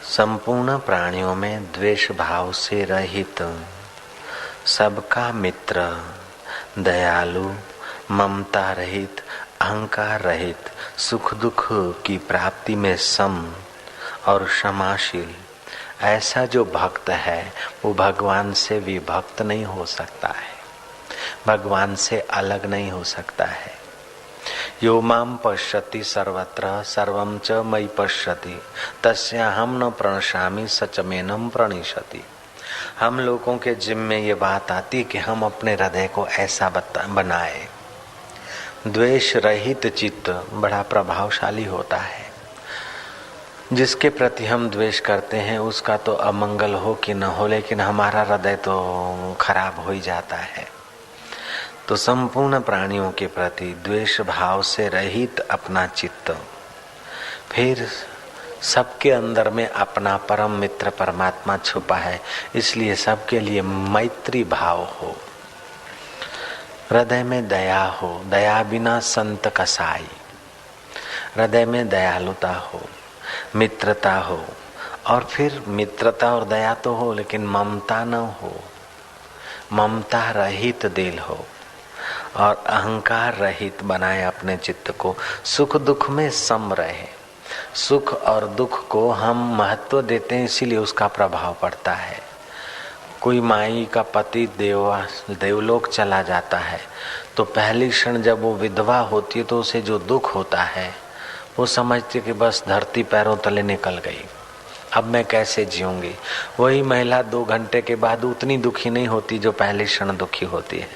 संपूर्ण प्राणियों में द्वेष भाव से रहित, सबका मित्र, दयालु, ममता रहित, अहंकार रहित, सुख दुख की प्राप्ति में सम और क्षमाशील, ऐसा जो भक्त है वो भगवान से विभक्त नहीं हो सकता है, भगवान से अलग नहीं हो सकता है। यो माम पश्यति सर्वत्र सर्वं च मयि पश्यति तस्याहं न प्रणश्यामि सच मेनं प्रणिशति। हम लोगों के जिम्मे में ये बात आती कि हम अपने हृदय को ऐसा बनाए। द्वेष रहित चित्त बड़ा प्रभावशाली होता है। जिसके प्रति हम द्वेष करते हैं उसका तो अमंगल हो कि न हो, लेकिन हमारा हृदय तो खराब हो ही जाता है। तो संपूर्ण प्राणियों के प्रति द्वेष भाव से रहित अपना चित्त, फिर सबके अंदर में अपना परम मित्र परमात्मा छुपा है, इसलिए सबके लिए मैत्री भाव हो, हृदय में दया हो, दया बिना संत कसाई, हृदय में दयालुता हो, मित्रता हो, और फिर मित्रता और दया तो हो लेकिन ममता न हो, ममता रहित दिल हो और अहंकार रहित बनाए अपने चित्त को। सुख दुख में सम रहे। सुख और दुख को हम महत्व देते हैं, इसीलिए उसका प्रभाव पड़ता है। कोई माई का पति देवलोक चला जाता है तो पहली क्षण जब वो विधवा होती है तो उसे जो दुख होता है वो समझती कि बस धरती पैरों तले निकल गई, अब मैं कैसे जीऊंगी। वही महिला 2 घंटे के बाद उतनी दुखी नहीं होती जो पहले क्षण दुखी होती है।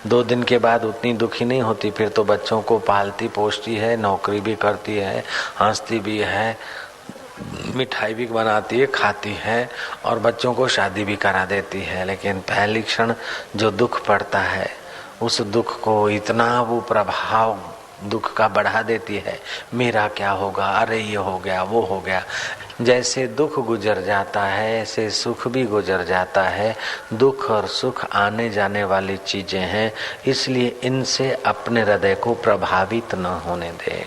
2 दिन के बाद उतनी दुखी नहीं होती, फिर तो बच्चों को पालती पोषती है, नौकरी भी करती है, हंसती भी है, मिठाई भी बनाती है, खाती है और बच्चों को शादी भी करा देती है। लेकिन पहली क्षण जो दुख पड़ता है उस दुख को इतना वो प्रभाव दुख का बढ़ा देती है, मेरा क्या होगा, अरे ये हो गया वो हो गया। जैसे दुख गुजर जाता है ऐसे सुख भी गुजर जाता है। दुख और सुख आने जाने वाली चीजें हैं, इसलिए इनसे अपने हृदय को प्रभावित न होने दे।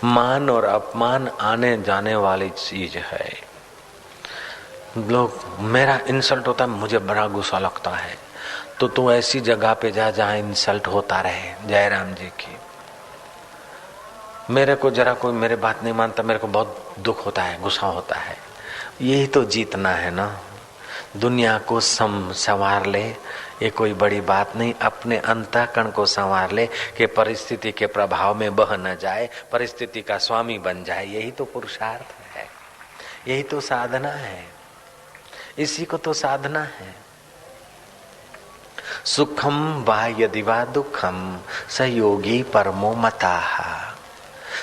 मान और अपमान आने जाने वाली चीज है। लोग मेरा इंसल्ट होता है, मुझे बड़ा गुस्सा लगता है, तो तू ऐसी जगह पे जा जहाँ इंसल्ट होता रहे। जयराम जी की मेरे को जरा कोई मेरे बात नहीं मानता, मेरे को बहुत दुख होता है, गुस्सा होता है। यही तो जीतना है ना। दुनिया को संवार ले, ये कोई बड़ी बात नहीं। अपने अंतःकरण को संवार ले कि परिस्थिति के प्रभाव में बह न जाए, परिस्थिति का स्वामी बन जाए। यही तो पुरुषार्थ है, यही तो साधना है, इसी को तो साधना है। सुखम वा यदि वा दुखम सहयोगी परमो मताः।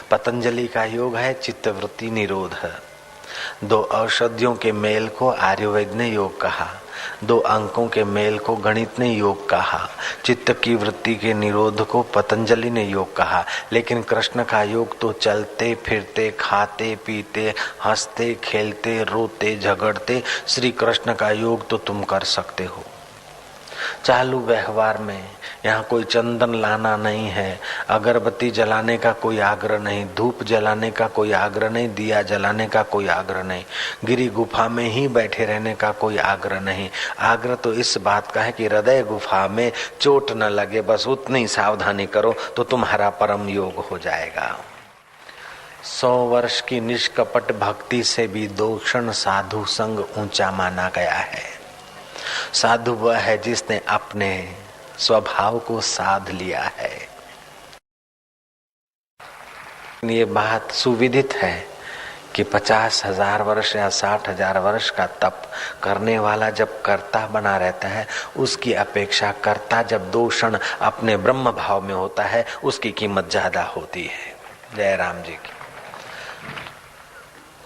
पतंजलि का योग है चित्तवृत्ति निरोध। 2 औषधियों के मेल को आयुर्वेद ने योग कहा, 2 अंकों के मेल को गणित ने योग कहा, चित्त की वृत्ति के निरोध को पतंजलि ने योग कहा। लेकिन कृष्ण का योग तो चलते फिरते, खाते पीते, हंसते खेलते, रोते झगड़ते, श्री कृष्ण का योग तो तुम कर सकते हो। चालू व्यवहार में यहाँ कोई चंदन लाना नहीं है, अगरबत्ती जलाने का कोई आग्रह नहीं, धूप जलाने का कोई आग्रह नहीं, दिया जलाने का कोई आग्रह नहीं, गिरी गुफा में ही बैठे रहने का कोई आग्रह नहीं। आग्रह तो इस बात का है कि हृदय गुफा में चोट न लगे, बस उतनी सावधानी करो तो तुम्हारा परम योग हो जाएगा। 100 वर्ष की निष्कपट भक्ति से भी 2 क्षण साधु संग ऊंचा माना गया है। साधु वह है जिसने अपने स्वभाव को साध लिया है। ये बात सुविदित है कि 50,000 वर्ष या 60,000 वर्ष का तप करने वाला जब कर्ता बना रहता है, उसकी अपेक्षा कर्ता जब 2 क्षण अपने ब्रह्म भाव में होता है उसकी कीमत ज्यादा होती है। जय राम जी की।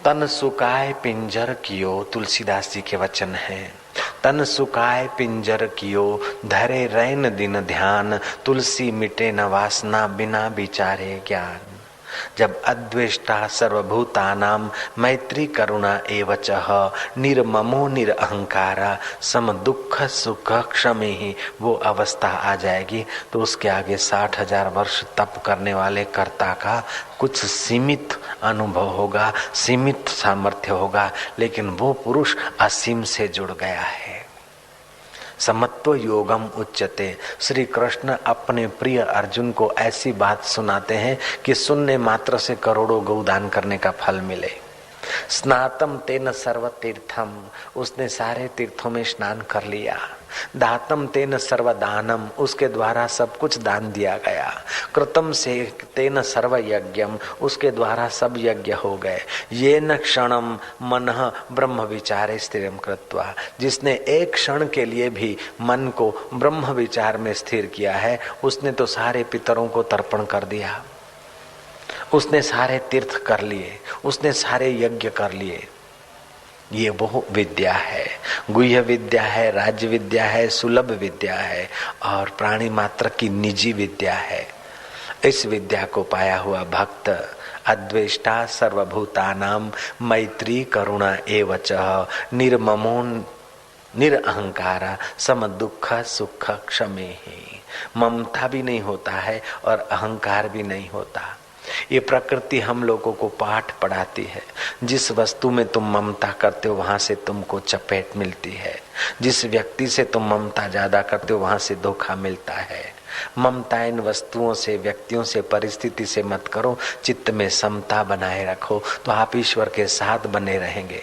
तन सुकाय पिंजर कियो, तुलसीदास जी के वचन हैं। तन सुकाय पिंजर कियो, धरे रैन दिन ध्यान, तुलसी मिटे न वासना बिना विचारे ज्ञान। जब अद्वेष्टा सर्वभूतानां मैत्री करुणा एवच निर्ममो निरअहंकारा सम दुख सुख क्षमे ही वो अवस्था आ जाएगी, तो उसके आगे 60,000 वर्ष तप करने वाले कर्ता का कुछ सीमित अनुभव होगा, सीमित सामर्थ्य होगा, लेकिन वो पुरुष असीम से जुड़ गया है। समत्व योगम उच्चते। श्री कृष्ण अपने प्रिय अर्जुन को ऐसी बात सुनाते हैं कि सुनने मात्र से करोड़ों गौदान करने का फल मिले। स्नातम तेन सर्व तीर्थम, उसने सारे तीर्थों में स्नान कर लिया। दातम तेन सर्वदानम, उसके द्वारा सब कुछ दान दिया गया। कृतम से तेन सर्व यज्ञम, उसके द्वारा सब यज्ञ हो गए। ये न क्षणम मनः ब्रह्म विचारे स्थिरम कृत्वा, जिसने एक क्षण के लिए भी मन को ब्रह्म विचार में स्थिर किया है, उसने तो सारे पितरों को तर्पण कर दिया, उसने सारे तीर्थ कर लिए, उसने सारे यज्ञ कर लिए। ये वो विद्या है, गुह्य विद्या है, राज्य विद्या है, सुलभ विद्या है और प्राणी मात्र की निजी विद्या है। इस विद्या को पाया हुआ भक्त अद्वेष्टा सर्वभूतानां मैत्री करुणा एवच निर्ममो निरअहंकारा सम दुख सुख क्षमे ही। ममता भी नहीं होता है और अहंकार भी नहीं होता। ये प्रकृति हम लोगों को पाठ पढ़ाती है। जिस वस्तु में तुम ममता करते हो वहां से तुमको चपेट मिलती है, जिस व्यक्ति से तुम ममता ज्यादा करते हो वहां से धोखा मिलता है। ममता इन वस्तुओं से, व्यक्तियों से, परिस्थिति से मत करो, चित्त में समता बनाए रखो, तो आप ईश्वर के साथ बने रहेंगे।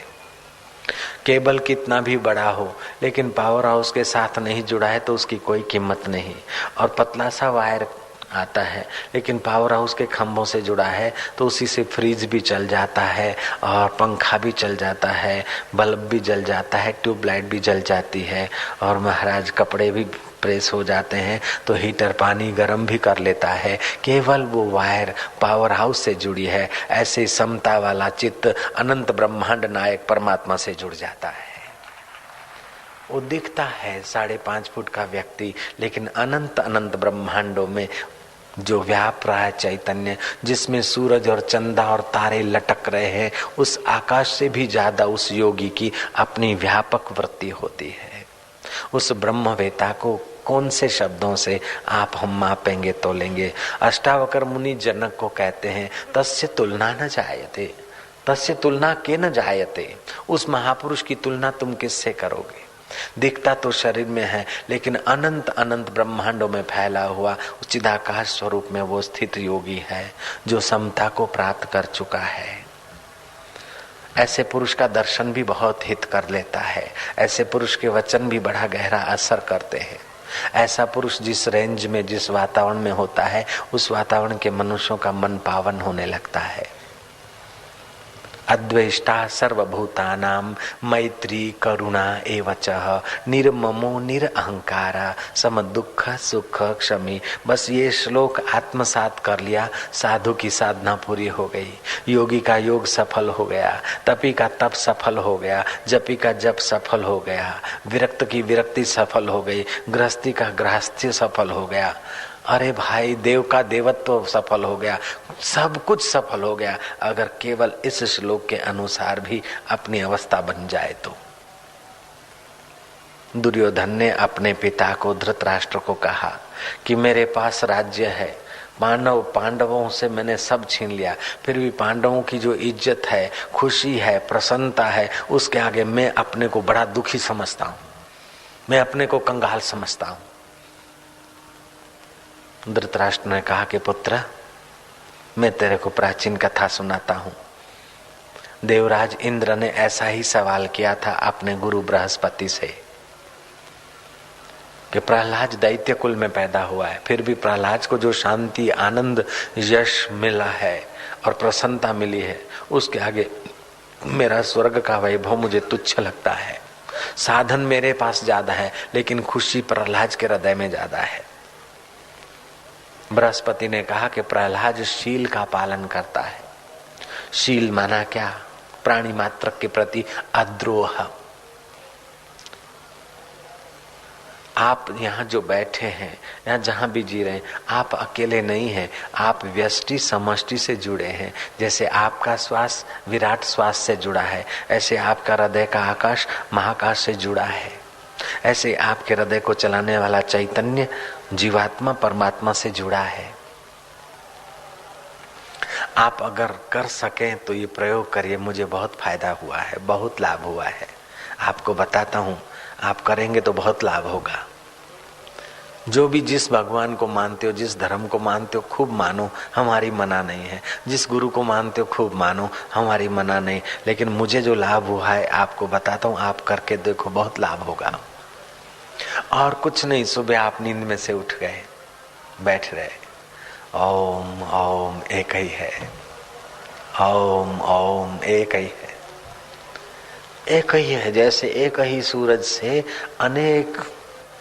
केबल कितना भी बड़ा हो लेकिन पावर हाउस के साथ नहीं जुड़ा है तो उसकी कोई कीमत नहीं। और पतला सा वायर आता है लेकिन पावर हाउस के खंभों से जुड़ा है तो उसी से फ्रिज भी चल जाता है और पंखा भी चल जाता है, बल्ब भी जल जाता है, ट्यूबलाइट भी जल जाती है और महाराज कपड़े भी प्रेस हो जाते हैं तो हीटर पानी गर्म भी कर लेता है। केवल वो वायर पावर हाउस से जुड़ी है। ऐसे समता वाला चित्त अनंत ब्रह्मांड नायक परमात्मा से जुड़ जाता है। वो दिखता है 5.5 फुट का व्यक्ति, लेकिन अनंत अनंत ब्रह्मांडों में जो व्याप रहा है चैतन्य, जिसमें सूरज और चंदा और तारे लटक रहे हैं, उस आकाश से भी ज्यादा उस योगी की अपनी व्यापक वृत्ति होती है। उस ब्रह्मवेता को कौन से शब्दों से आप हम मापेंगे तोलेंगे। अष्टावकर मुनि जनक को कहते हैं तस्य तुलना न जायते, तस्य तुलना के न जायते। उस महापुरुष की तुलना तुम किससे करोगे। दिखता तो शरीर में है लेकिन अनंत अनंत ब्रह्मांडों में फैला हुआ चिदाकाश स्वरूप में वो स्थित योगी है जो समता को प्राप्त कर चुका है। ऐसे पुरुष का दर्शन भी बहुत हित कर लेता है। ऐसे पुरुष के वचन भी बड़ा गहरा असर करते हैं। ऐसा पुरुष जिस रेंज में, जिस वातावरण में होता है, उस वातावरण के मनुष्यों का मन पावन होने लगता है। अद्वेष्टा सर्वभूतानां मैत्री करुणा एवच निर्ममो निरअहंकारा सम दुख सुख क्षमी। बस ये श्लोक आत्मसात कर लिया, साधु की साधना पूरी हो गई, योगी का योग सफल हो गया, तपी का तप सफल हो गया, जपी का जप सफल हो गया, विरक्त की विरक्ति सफल हो गई, गृहस्थी का गृहस्थ्य सफल हो गया। अरे भाई, देव का देवत्व सफल हो गया, सब कुछ सफल हो गया अगर केवल इस श्लोक के अनुसार भी अपनी अवस्था बन जाए तो। दुर्योधन ने अपने पिता को, धृतराष्ट्र को कहा कि मेरे पास राज्य है, पांडवों से मैंने सब छीन लिया, फिर भी पांडवों की जो इज्जत है, खुशी है, प्रसन्नता है, उसके आगे मैं अपने को बड़ा दुखी समझता हूँ, मैं अपने को कंगाल समझता हूँ। धृतराष्ट्र ने कहा कि पुत्र, मैं तेरे को प्राचीन कथा सुनाता हूँ। देवराज इंद्र ने ऐसा ही सवाल किया था अपने गुरु बृहस्पति से कि प्रहलाद दैत्य कुल में पैदा हुआ है, फिर भी प्रहलाद को जो शांति, आनंद, यश मिला है और प्रसन्नता मिली है, उसके आगे मेरा स्वर्ग का वैभव मुझे तुच्छ लगता है। साधन मेरे पास ज्यादा है लेकिन खुशी प्रहलाद के हृदय में ज्यादा है। बृहस्पति ने कहा कि प्रहलाद शील का पालन करता है। शील माना क्या? प्राणी मात्र के प्रति अद्रोह। आप यहाँ जो बैठे हैं, यहाँ जहाँ भी जी रहे हैं, आप अकेले नहीं हैं। आप व्यष्टि समष्टि से जुड़े हैं। जैसे आपका श्वास विराट श्वास से जुड़ा है, ऐसे आपका हृदय का आकाश महाकाश से जुड़ा है। ऐसे आपके हृदय को चलाने वाला चैतन्य जीवात्मा परमात्मा से जुड़ा है। आप अगर कर सकें तो ये प्रयोग करिए। मुझे बहुत फायदा हुआ है, बहुत लाभ हुआ है। आपको बताता हूँ, आप करेंगे तो बहुत लाभ होगा। जो भी जिस भगवान को मानते हो, जिस धर्म को मानते हो, खूब मानो, हमारी मना नहीं है। जिस गुरु को मानते हो खूब मानो, हमारी मना नहीं। लेकिन मुझे जो लाभ हुआ है आपको बताता हूँ, आप करके देखो, बहुत लाभ होगा। और कुछ नहीं, सुबह आप नींद में से उठ गए, बैठ रहे, ओम ओम एक ही है, ओम ओम एक ही है, एक ही है। जैसे एक ही सूरज से अनेक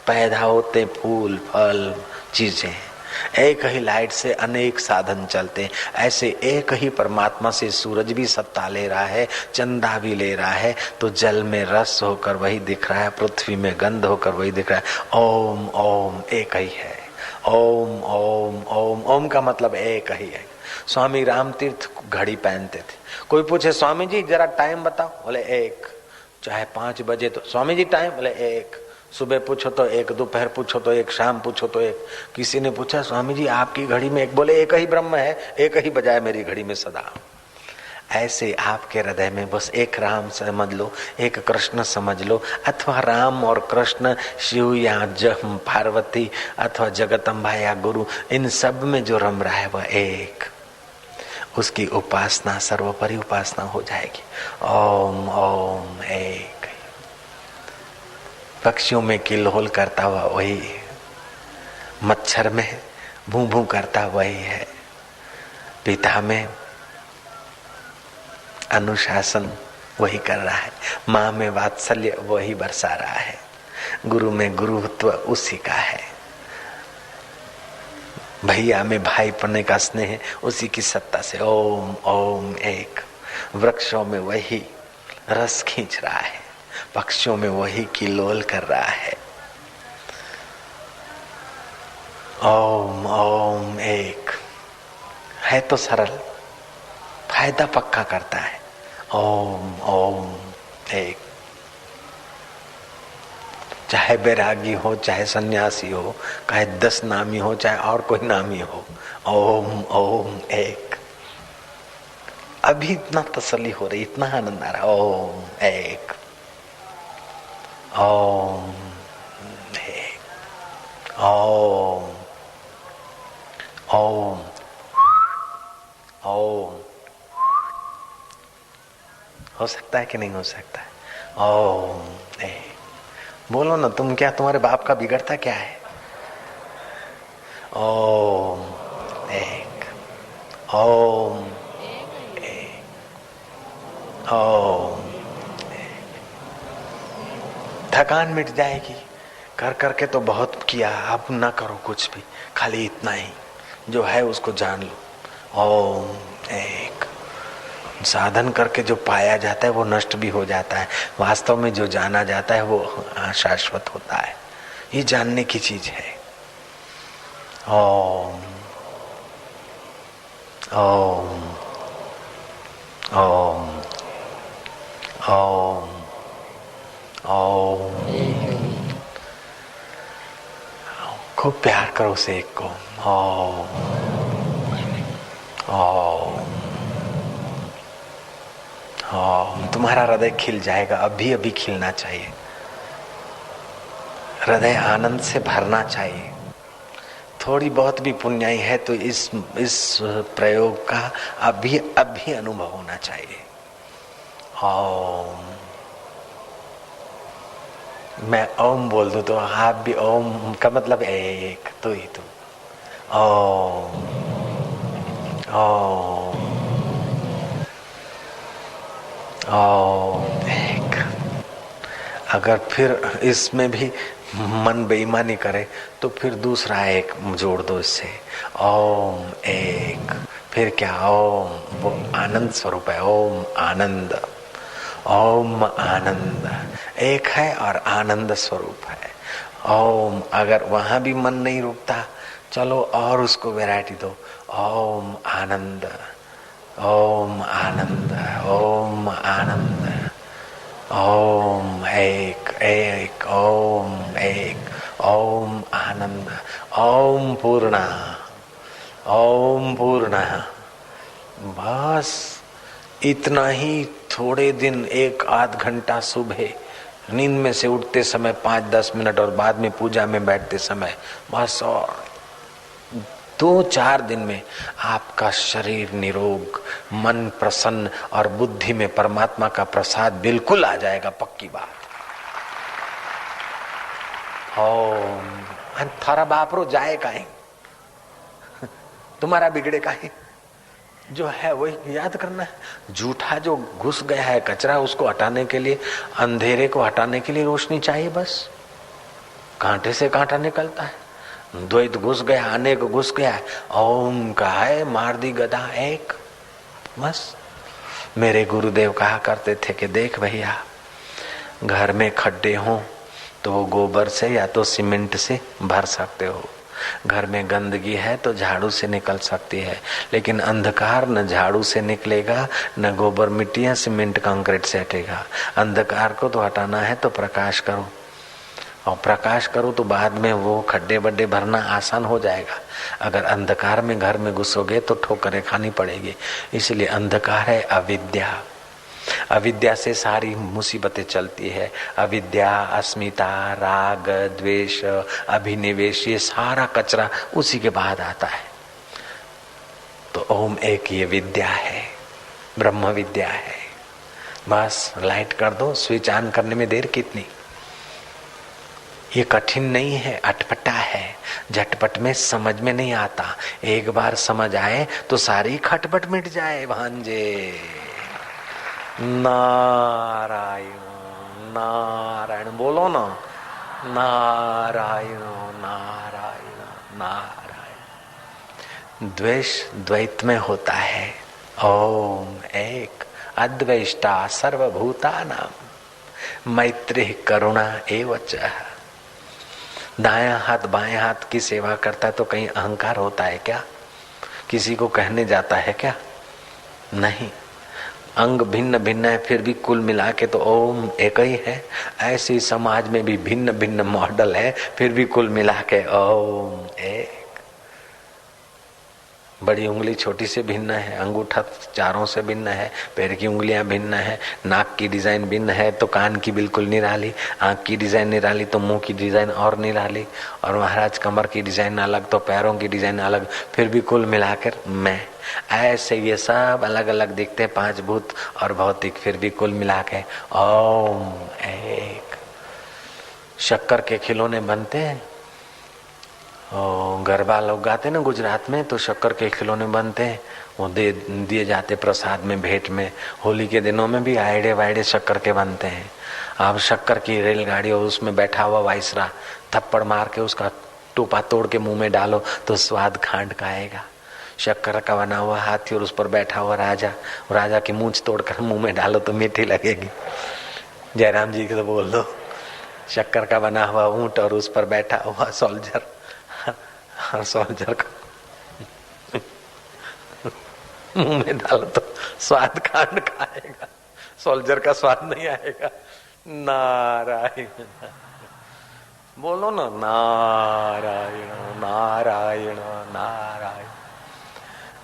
पैदा होते फूल फल चीजें, एक ही लाइट से अनेक साधन चलते, ऐसे एक ही परमात्मा से सूरज भी सत्ता ले रहा है, चंदा भी ले रहा है, तो जल में रस होकर वही दिख रहा है, पृथ्वी में गंध होकर वही दिख रहा है। ओम ओम एक ही है, ओम ओम ओम। ओम का मतलब एक ही है। स्वामी राम तीर्थ घड़ी पहनते थे। कोई पूछे स्वामी जी जरा टाइम बताओ, बोले एक। चाहे 5 बजे तो स्वामी जी टाइम, बोले एक। सुबह पूछो तो एक, दोपहर पूछो तो एक, शाम पूछो तो एक। किसी ने पूछा स्वामी जी आपकी घड़ी में एक, बोले एक ही ब्रह्म है, एक ही बजाय मेरी घड़ी में सदा। ऐसे आपके हृदय में बस एक राम समझ लो, एक कृष्ण समझ लो, अथवा राम और कृष्ण, शिव या पार्वती, अथवा जगदम्बा या गुरु, इन सब में जो रम रहा है वह एक। उसकी उपासना सर्वोपरि उपासना हो जाएगी। ओम ओम एक। पक्षियों में किलहोल करता हुआ वही, मच्छर में भूं भूं करता वही है, पिता में अनुशासन वही कर रहा है, माँ में वात्सल्य वही बरसा रहा है, गुरु में गुरुत्व उसी का है, भैया में भाई पने का स्नेह उसी की सत्ता से। ओम ओम एक। वृक्षों में वही रस खींच रहा है, पक्षियों में वही किलोल कर रहा है। ओम ओम एक है तो सरल, फायदा पक्का करता है। ओम ओम एक। चाहे बैरागी हो, चाहे सन्यासी हो, चाहे 10 नामी हो, चाहे और कोई नामी हो, ओम ओम एक। अभी इतना तसल्ली हो रही, इतना आनंद आ रहा। ओम एक, ओम एक, ओम ओम ओम। हो सकता है कि नहीं हो सकता है? ओम एक। बोलो ना तुम, क्या तुम्हारे बाप का बिगड़ता क्या है? ओम एक, ओम एक, ओम एक। थकान मिट जाएगी। कर करके तो बहुत किया, अब ना करो कुछ भी, खाली इतना ही जो है उसको जान लो। ओम एक। साधन करके जो पाया जाता है वो नष्ट भी हो जाता है, वास्तव में जो जाना जाता है वो शाश्वत होता है। ये जानने की चीज है। ओम ओम ओम ओम ओम। खूब प्यार करो उस एक को। ओम ओम ओम। तुम्हारा हृदय खिल जाएगा, अभी अभी खिलना चाहिए। हृदय आनंद से भरना चाहिए। थोड़ी बहुत भी पुण्याई है तो इस प्रयोग का अभी अभी अनुभव होना चाहिए। ओम। मैं ओम बोल दूं तो आप भी ओम का मतलब एक, तो ही तो। ओम ओम ओम एक। अगर फिर इसमें भी मन बेईमानी करे तो फिर दूसरा एक जोड़ दो इससे। ओम एक। फिर क्या? ओम वो आनंद स्वरूप है। ओम आनंद, ओम आनंद एक है और आनंद स्वरूप है। ओम। अगर वहां भी मन नहीं रुकता, चलो और उसको वैरायटी दो। ओम आनंद, ओम आनंद, ओम आनंद, ओम एक एक, ओम एक, ओम आनंद, ओम पूर्णा, ओम पूर्णा। बस इतना ही थोड़े दिन, 1 आध घंटा सुबह नींद में से उठते समय 5-10 मिनट और बाद में पूजा में बैठते समय, बस। और 2-4 दिन में आपका शरीर निरोग, मन प्रसन्न और बुद्धि में परमात्मा का प्रसाद बिल्कुल आ जाएगा, पक्की बात। ओम। थारा बापरो जाए काहे, तुम्हारा बिगड़े काहे, जो है वही याद करना है। झूठा जो घुस गया है कचरा, उसको हटाने के लिए, अंधेरे को हटाने के लिए रोशनी चाहिए बस। कांटे से कांटा निकलता है, द्वैत घुस गया, अनेक घुस गया, ओम का है, मार दी गदा एक, बस। मेरे गुरुदेव कहा करते थे कि देख भैया, घर में खड्डे हों तो वो गोबर से या तो सीमेंट से भर सकते हो, घर में गंदगी है तो झाड़ू से निकल सकती है, लेकिन अंधकार न झाड़ू से निकलेगा, न गोबर मिट्टी या सीमेंट कंक्रीट से हटेगा। अंधकार को तो हटाना है तो प्रकाश करो, और प्रकाश करो तो बाद में वो खड्डे बड्डे भरना आसान हो जाएगा। अगर अंधकार में घर में घुसोगे तो ठोकरें खानी पड़ेगी। इसलिए अंधकार है अविद्या, अविद्या से सारी मुसीबतें चलती है। अविद्या, अस्मिता, राग, द्वेष, अभिनिवेश, ये सारा कचरा उसी के बाद आता है। तो ओम एक ये विद्या है, ब्रह्म विद्या है। बस लाइट कर दो, स्विच ऑन करने में देर कितनी। ये कठिन नहीं है, अटपटा है, झटपट में समझ में नहीं आता। एक बार समझ आए तो सारी खटपट मिट जाए भांजे। नारायण नारायण बोलो ना, नारायण नारायण नारायण। द्वेष द्वैत में होता है, ओम एक अद्वेष्टा सर्वभूतानां मैत्री करुणा एवच। दायां हाथ बाएं हाथ की सेवा करता है तो कहीं अहंकार होता है क्या? किसी को कहने जाता है क्या? नहीं। अंग भिन्न भिन्न है फिर भी कुल मिला के तो ओम एक ही है। ऐसी समाज में भी भिन्न भिन्न मॉडल है फिर भी कुल मिला के ओम एक। बड़ी उंगली छोटी से भिन्न है, अंगूठा चारों से भिन्न है, पैर की उंगलियां भिन्न है, नाक की डिजाइन भिन्न है तो कान की बिल्कुल निराली, आंख की डिजाइन निराली तो मुंह की डिजाइन और निराली, और महाराज कमर की डिजाइन अलग तो पैरों की डिजाइन अलग, फिर भी कुल मिलाकर मैं। ऐसे ये सब अलग अलग दिखते, 5 भूत और भौतिक, फिर भी कुल मिला के ओम एक। शक्कर के खिलौने बनते हैं, गरबा लोग गाते ना गुजरात में, तो शक्कर के खिलौने बनते हैं, वो दिए जाते प्रसाद में, भेंट में। होली के दिनों में भी आयडे वायडे शक्कर के बनते हैं। अब शक्कर की रेलगाड़ी और उसमें बैठा हुआ वाइसरा थप्पड़ मार के उसका टोपा तोड़ के मुंह में डालो तो स्वाद खांड का आएगा। शक्कर का बना हुआ हाथी और उस पर बैठा हुआ राजा, राजा की मूंछ तोड़कर मुंह में डालो तो मीठी लगेगी। जयराम जी को तो बोल दो। शक्कर का बना हुआ ऊंट और उस पर बैठा हुआ सोल्जर, सोल्जर का मुंह में डालो तो स्वाद खांड का आएगा, सोल्जर का स्वाद नहीं आएगा। नारायण बोलो ना, नारायण नारायण नारायण।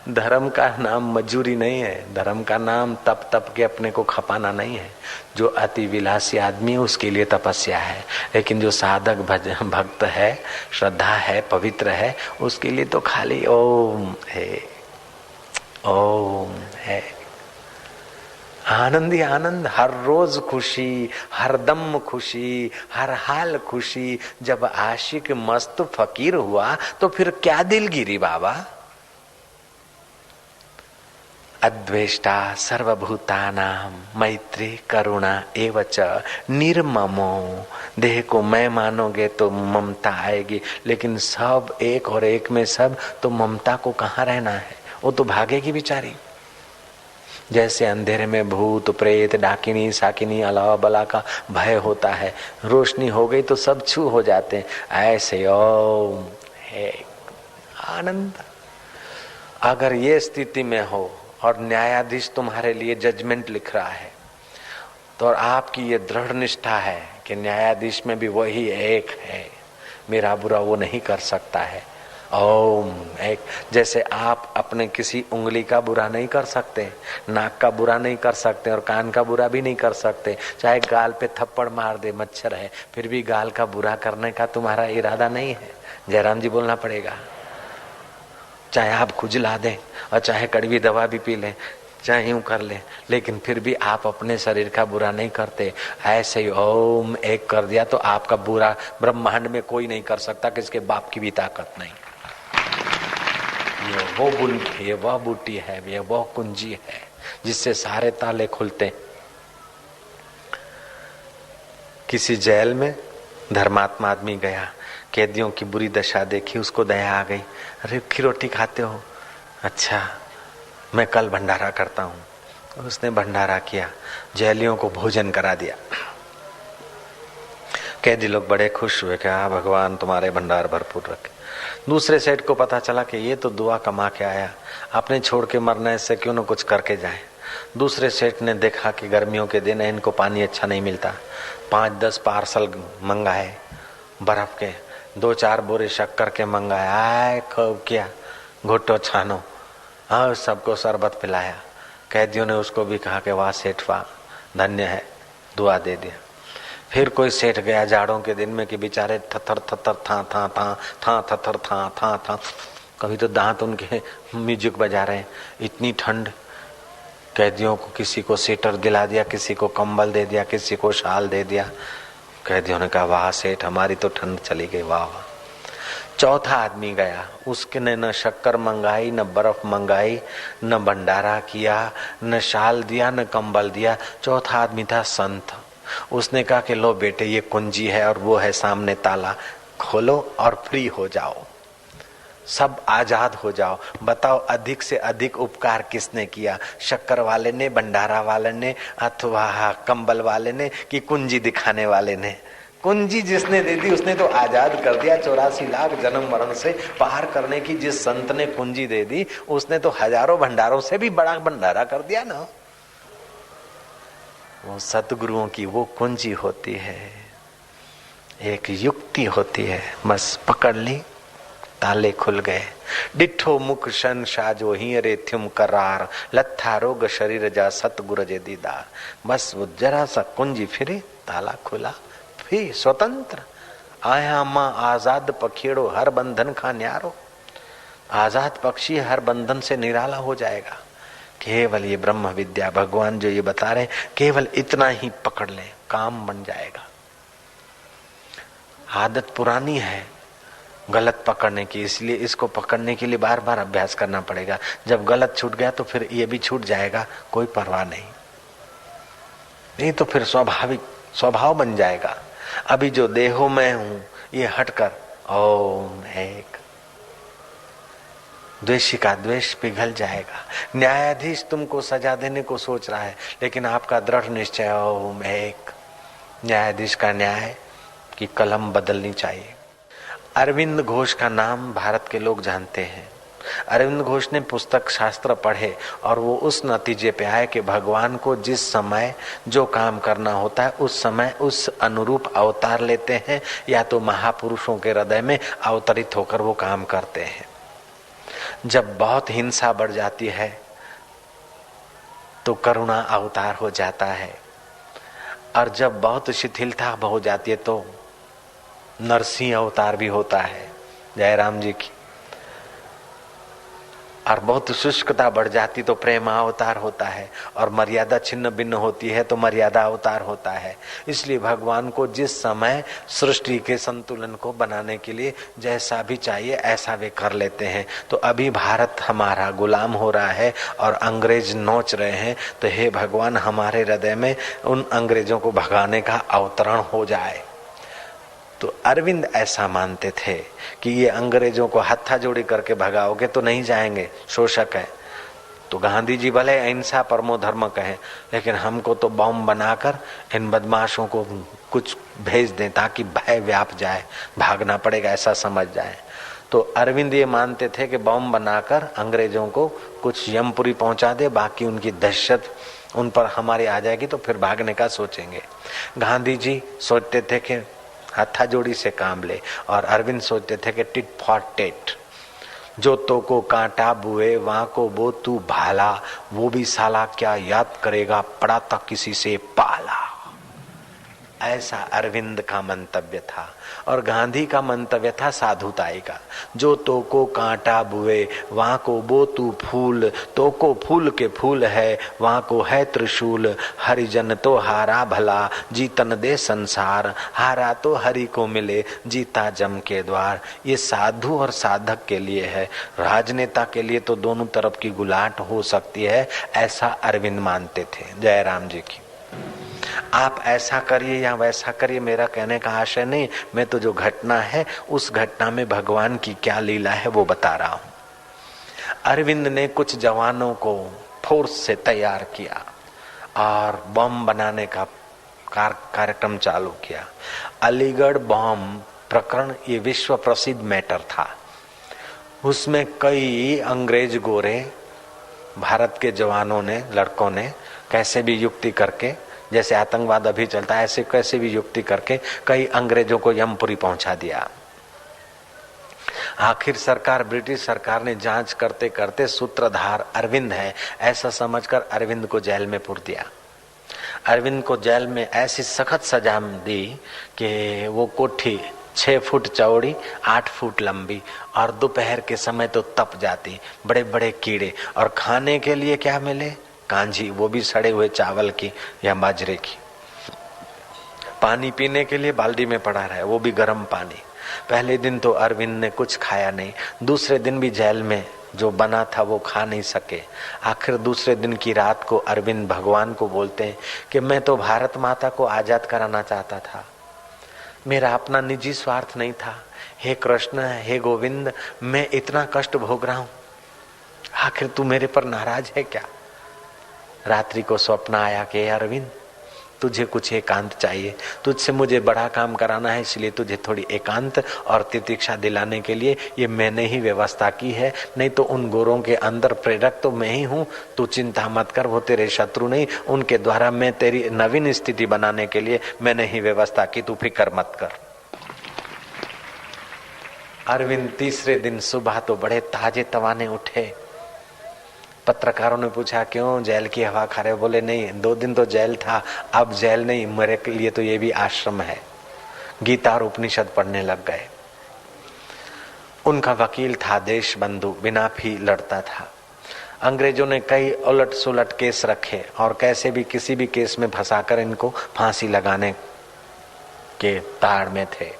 धर्म का नाम मजूरी नहीं है, धर्म का नाम तप तप के अपने को खपाना नहीं है। जो अति विलासी आदमी है उसके लिए तपस्या है, लेकिन जो साधक भक्त है, श्रद्धा है, पवित्र है, उसके लिए तो खाली ओम है, ओम है। आनंद ही आनंद, हर रोज खुशी, हर दम खुशी, हर हाल खुशी। जब आशिक मस्त फकीर हुआ तो फिर क्या दिलगिरी बाबा। अद्वेष्टा सर्वभूतानां मैत्री करुणा एवच निर्ममो। देह को मैं मानोगे तो ममता आएगी, लेकिन सब एक और एक में सब, तो ममता को कहाँ रहना है, वो तो भागेगी बेचारी। जैसे अंधेरे में भूत प्रेत डाकिनी साकिनी अलावा बला का भय होता है, रोशनी हो गई तो सब छू हो जाते हैं, ऐसे ओम है आनंद। अगर ये स्थिति में हो और न्यायाधीश तुम्हारे लिए जजमेंट लिख रहा है, तो और आपकी ये दृढ़ निष्ठा है कि न्यायाधीश में भी वही एक है, मेरा बुरा वो नहीं कर सकता है। ओम एक। जैसे आप अपने किसी उंगली का बुरा नहीं कर सकते, नाक का बुरा नहीं कर सकते और कान का बुरा भी नहीं कर सकते, चाहे गाल पे थप्पड़ मार दे मच्छर है, फिर भी गाल का बुरा करने का तुम्हारा इरादा नहीं है, जयराम जी बोलना पड़ेगा। चाहे आप खुजला दें और चाहे कड़वी दवा भी पी लें, चाहे यूं कर ले, लेकिन फिर भी आप अपने शरीर का बुरा नहीं करते। ऐसे ही ओम एक कर दिया तो आपका बुरा ब्रह्मांड में कोई नहीं कर सकता, किसके बाप की भी ताकत नहीं। ये वो बुंदी, ये वह बूटी है, ये वह कुंजी है जिससे सारे ताले खुलते। किसी जेल में धर्मात्मा आदमी गया, कैदियों की बुरी दशा देखी, उसको दया आ गई। अरे की रोटी खाते हो? अच्छा मैं कल भंडारा करता हूँ। उसने भंडारा किया, जेलियों को भोजन करा दिया। कैदी लोग बड़े खुश हुए कि हाँ भगवान तुम्हारे भंडार भरपूर रखे। दूसरे सेठ को पता चला कि ये तो दुआ कमा के आया, अपने छोड़ के मरने से क्यों न कुछ करके जाए। दूसरे सेठ ने देखा कि गर्मियों के दिन है, इनको पानी अच्छा नहीं मिलता, 5-10 पार्सल मंगाए बर्फ के, 2-4 बोरे शक्कर के मंगाए, आए खूब किया, घुट्टो छानो, हाँ सबको शरबत पिलाया। कैदियों ने उसको भी कहा कि वाह सेठ वाह धन्य है, दुआ दे दिया। फिर कोई सेठ गया जाड़ों के दिन में कि बेचारे थथर थथर था थथर था, कभी तो दांत उनके म्यूजिक बजा रहे हैं, इतनी ठंड। कैदियों को किसी को स्वेटर दिला दिया, किसी को कंबल दे दिया, किसी को शाल दे दिया। कैदियों ने कहा वाह सेठ हमारी तो ठंड चली गई, वाह वाह। चौथा आदमी गया, उसके ने न शक्कर मंगाई, न बर्फ मंगाई, न भंडारा किया, न शाल दिया, न कंबल दिया। चौथा आदमी था संत। उसने कहा कि लो बेटे ये कुंजी है और वो है सामने ताला, खोलो और फ्री हो जाओ, सब आजाद हो जाओ। बताओ अधिक से अधिक उपकार किसने किया, शक्कर वाले ने, भंडारा वाले ने, अथवा कंबल वाले ने कि कुंजी दिखाने वाले ने? कुंजी जिसने दे दी उसने तो आजाद कर दिया। 84 लाख जन्म मरण से पार करने की जिस संत ने कुंजी दे दी उसने तो हजारों भंडारों से भी बड़ा भंडारा कर दिया ना। वो सतगुरुओं की वो कुंजी होती है, एक युक्ति होती है, बस पकड़ ली ताले खुल गए। डिठो मुख शन शाजो ही रे थ्युम करार, लत्था रोग शरीर जा सतगुरु जे दीदार। बस वो जरा सा कुंजी फिरे, ताला खुला, फिर स्वतंत्र। आया मां आजाद पखीड़ो हर बंधन का न्यारो। आजाद पक्षी हर बंधन से निराला हो जाएगा। केवल ये ब्रह्म विद्या भगवान जो ये बता रहे, केवल इतना ही पकड़ ले, काम बन जाएगा। आदत पुरानी है गलत पकड़ने की, इसलिए इसको पकड़ने के लिए बार बार अभ्यास करना पड़ेगा। जब गलत छूट गया तो फिर ये भी छूट जाएगा, कोई परवाह नहीं तो फिर स्वाभाविक स्वभाव बन जाएगा। अभी जो देहो में हूं ये हटकर ओम एक, द्वेषी का द्वेष पिघल जाएगा। न्यायाधीश तुमको सजा देने को सोच रहा है, लेकिन आपका दृढ़ निश्चय ओम एक, न्यायाधीश का न्याय की कलम बदलनी चाहिए। अरविंद घोष का नाम भारत के लोग जानते हैं। अरविंद घोष ने पुस्तक शास्त्र पढ़े और वो उस नतीजे पे आए कि भगवान को जिस समय जो काम करना होता है उस समय उस अनुरूप अवतार लेते हैं, या तो महापुरुषों के हृदय में अवतरित होकर वो काम करते हैं। जब बहुत हिंसा बढ़ जाती है तो करुणा अवतार हो जाता है, और जब बहुत शिथिलता हो जाती है तो नरसिंह अवतार भी होता है, जयराम जी की। और बहुत शुष्कता बढ़ जाती तो प्रेम अवतार होता है, और मर्यादा छिन्न भिन्न होती है तो मर्यादा अवतार होता है। इसलिए भगवान को जिस समय सृष्टि के संतुलन को बनाने के लिए जैसा भी चाहिए ऐसा वे कर लेते हैं। तो अभी भारत हमारा गुलाम हो रहा है और अंग्रेज नोच रहे हैं, तो हे भगवान हमारे हृदय में उन अंग्रेजों को भगाने का अवतरण हो जाए। तो अरविंद ऐसा मानते थे कि ये अंग्रेजों को हत्था जोड़ी करके भगाओगे तो नहीं जाएंगे, शोषक है, तो गांधी जी भले अहिंसा परमो धर्म कहे, लेकिन हमको तो बम बनाकर इन बदमाशों को कुछ भेज दें ताकि भय व्याप जाए, भागना पड़ेगा ऐसा समझ जाए। तो अरविंद ये मानते थे कि बम बनाकर अंग्रेजों को कुछ यमपुरी पहुंचा दे, बाकी उनकी दहशत उन पर हमारी आ जाएगी तो फिर भागने का सोचेंगे। गांधी जी सोचते थे कि हथाजोड़ी से काम ले, और अरविंद सोचते थे कि टिट फॉर टेट, जो तो को कांटा बुए वहां को बो तू भाला, वो भी साला क्या याद करेगा पड़ा था किसी से पाला। ऐसा अरविंद का मंतव्य था। और गांधी का मंतव्य था साधुताई का, जो तो को कांटा बुए वहां को बो तू फूल, तो को फूल के फूल है वहां को है त्रिशूल, हरिजन तो हारा भला जीतन दे संसार, हारा तो हरि को मिले जीता जम के द्वार। ये साधु और साधक के लिए है, राजनेता के लिए तो दोनों तरफ की गुलाट हो सकती है, ऐसा अरविंद मानते थे। जयराम जी की। आप ऐसा करिए या वैसा करिए, मेरा कहने का आशय नहीं, मैं तो जो घटना है उस घटना में भगवान की क्या लीला है वो बता रहा हूं। अरविंद ने कुछ जवानों को फोर्स से तैयार किया और बम बनाने का कार्यक्रम चालू किया। अलीगढ़ बम प्रकरण ये विश्व प्रसिद्ध मैटर था। उसमें कई अंग्रेज गोरे भारत के जवानों ने, लड़कों ने कैसे भी युक्ति करके, जैसे आतंकवाद अभी चलता है ऐसे कैसे भी युक्ति करके कई अंग्रेजों को यमपुरी पहुंचा दिया। आखिर सरकार, ब्रिटिश सरकार ने जांच करते करते सूत्रधार अरविंद है ऐसा समझकर अरविंद को जेल में पुर दिया। अरविंद को जेल में ऐसी सख्त सजा दी कि वो कोठी 6 फुट चौड़ी 8 फुट लंबी, और दोपहर के समय तो तप जाती, बड़े बड़े कीड़े, और खाने के लिए क्या मिले, कांजी, वो भी सड़े हुए चावल की या बाजरे की। पानी पीने के लिए बाल्टी में पड़ा रहा है, वो भी गर्म पानी। पहले दिन तो अरविंद ने कुछ खाया नहीं, दूसरे दिन भी जेल में जो बना था वो खा नहीं सके। आखिर दूसरे दिन की रात को अरविंद भगवान को बोलते हैं कि मैं तो भारत माता को आजाद कराना चाहता था, मेरा अपना निजी स्वार्थ नहीं था। हे कृष्ण, हे गोविंद, मैं इतना कष्ट भोग रहा हूं, आखिर तू मेरे पर नाराज है क्या? रात्रि को स्वप्न आया कि अरविंद तुझे कुछ एकांत चाहिए, तुझसे मुझे बड़ा काम कराना है, इसलिए तुझे थोड़ी एकांत और तितिक्षा दिलाने के लिए ये मैंने ही व्यवस्था की है, नहीं तो उन गोरों के अंदर प्रेरक तो मैं ही हूँ, तू चिंता मत कर, वो तेरे शत्रु नहीं, उनके द्वारा मैं तेरी नवीन स्थिति बनाने के लिए मैंने ही व्यवस्था की, तू फिक्र मत कर। अरविंद तीसरे दिन सुबह तो बड़े ताजे तवाने उठे। पत्रकारों ने पूछा क्यों जेल की हवा खा रहे? बोले नहीं, 2 दिन तो जेल था, अब जेल नहीं, मेरे के लिए तो ये भी आश्रम है। गीता और उपनिषद पढ़ने लग गए। उनका वकील था देशबंधु, बिना फी लड़ता था। अंग्रेजों ने कई उलट सुलट केस रखे और कैसे भी किसी भी केस में फंसाकर इनको फांसी लगाने के ताड़ में थे।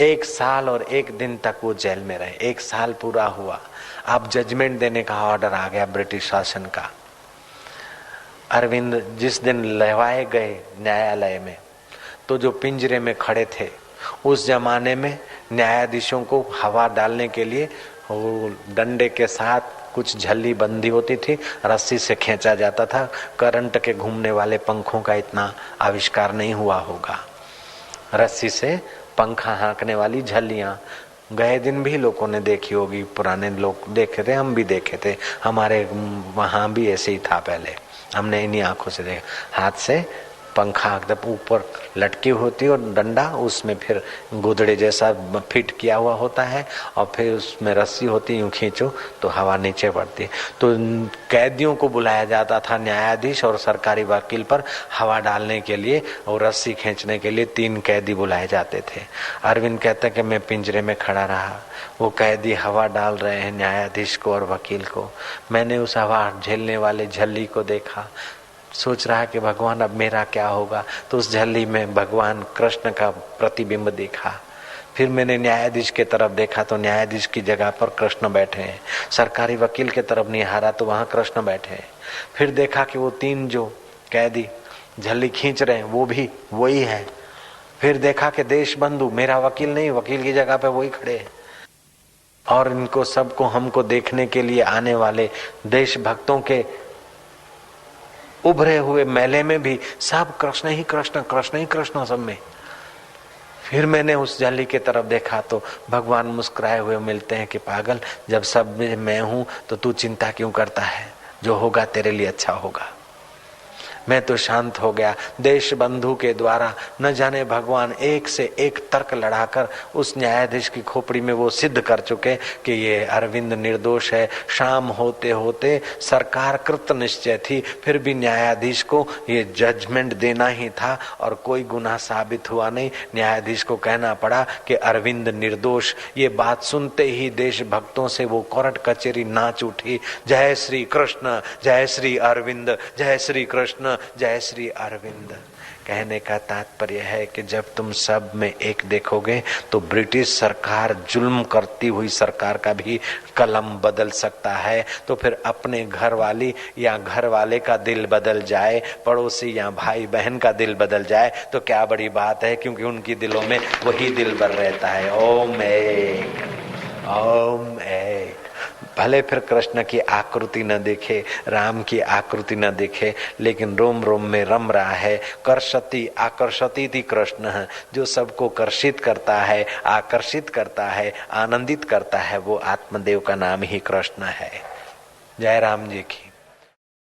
1 साल और 1 दिन तक वो जेल में रहे। 1 साल पूरा हुआ, अब जजमेंट देने का ऑर्डर आ गया ब्रिटिश शासन का। अरविंद जिस दिन लहवाए गए न्यायालय में, तो जो पिंजरे में खड़े थे, उस जमाने में न्यायाधीशों को हवा डालने के लिए डंडे के साथ कुछ झल्ली बंधी होती थी, रस्सी से खींचा जाता था। करंट के घूमने वाले पंखों का इतना आविष्कार नहीं हुआ होगा। रस्सी से पंखा हाँकने वाली झल्लियां गए दिन भी लोगों ने देखी होगी, पुराने लोग देखे थे, हम भी देखे थे, हमारे वहां भी ऐसे ही था पहले, हमने इन्हीं आंखों से देखा। हाथ से पंखा ऊपर लटकी होती और डंडा, उसमें फिर गोदड़े जैसा फिट किया हुआ होता है और फिर उसमें रस्सी होती, यूं खींचो तो हवा नीचे पड़ती। तो कैदियों को बुलाया जाता था, न्यायाधीश और सरकारी वकील पर हवा डालने के लिए और रस्सी खींचने के लिए 3 कैदी बुलाए जाते थे। अरविंद कहते कि मैं पिंजरे में खड़ा रहा, वो कैदी हवा डाल रहे हैं न्यायाधीश को और वकील को। मैंने उस हवा झेलने वाले झल्ली को देखा, सोच रहा कि भगवान अब मेरा क्या होगा, तो उस झल्ली में भगवान कृष्ण का प्रतिबिंब देखा। फिर मैंने न्यायाधीश के तरफ देखा तो न्यायाधीश की जगह पर कृष्ण बैठे हैं। सरकारी वकील के तरफ निहारा तो वहां कृष्ण बैठे हैं। फिर देखा कि वो 3 जो कैदी झल्ली खींच रहे हैं वो भी वही है। फिर देखा कि देश बंधु, मेरा वकील नहीं, वकील की जगह पे वही खड़े हैं। और इनको सबको हमको देखने के लिए आने वाले देशभक्तों के उभरे हुए मेले में भी सब कृष्ण ही कृष्ण, कृष्ण ही कृष्ण सब में। फिर मैंने उस जाली के तरफ देखा तो भगवान मुस्कुराए हुए मिलते हैं कि पागल, जब सब में मैं हूं तो तू चिंता क्यों करता है, जो होगा तेरे लिए अच्छा होगा। मैं तो शांत हो गया। देश बंधु के द्वारा न जाने भगवान एक से एक तर्क लड़ाकर उस न्यायाधीश की खोपड़ी में वो सिद्ध कर चुके कि ये अरविंद निर्दोष है। शाम होते होते सरकार कृत निश्चय थी, फिर भी न्यायाधीश को ये जजमेंट देना ही था और कोई गुनाह साबित हुआ नहीं। न्यायाधीश को कहना पड़ा कि अरविंद निर्दोष। ये बात सुनते ही देशभक्तों से वो कोर्ट कचहरी नाच उठी। जय श्री कृष्ण, जय श्री अरविंद, जय श्री कृष्ण, जय श्री अरविंद। कहने का तात्पर्य है कि जब तुम सब में एक देखोगे तो ब्रिटिश सरकार, जुल्म करती हुई सरकार का भी कलम बदल सकता है। तो फिर अपने घर वाली या घर वाले का दिल बदल जाए, पड़ोसी या भाई बहन का दिल बदल जाए तो क्या बड़ी बात है, क्योंकि उनकी दिलों में वही दिल भर रहता है। ओम एक, ओम एक। भले फिर कृष्ण की आकृति न दिखे, राम की आकृति न दिखे, लेकिन रोम रोम में रम रहा है। कर्षति आकर्षति थी कृष्ण, जो सबको कर्षित करता है, आकर्षित करता है, आनंदित करता है, वो आत्मदेव का नाम ही कृष्ण है। जय राम जी की।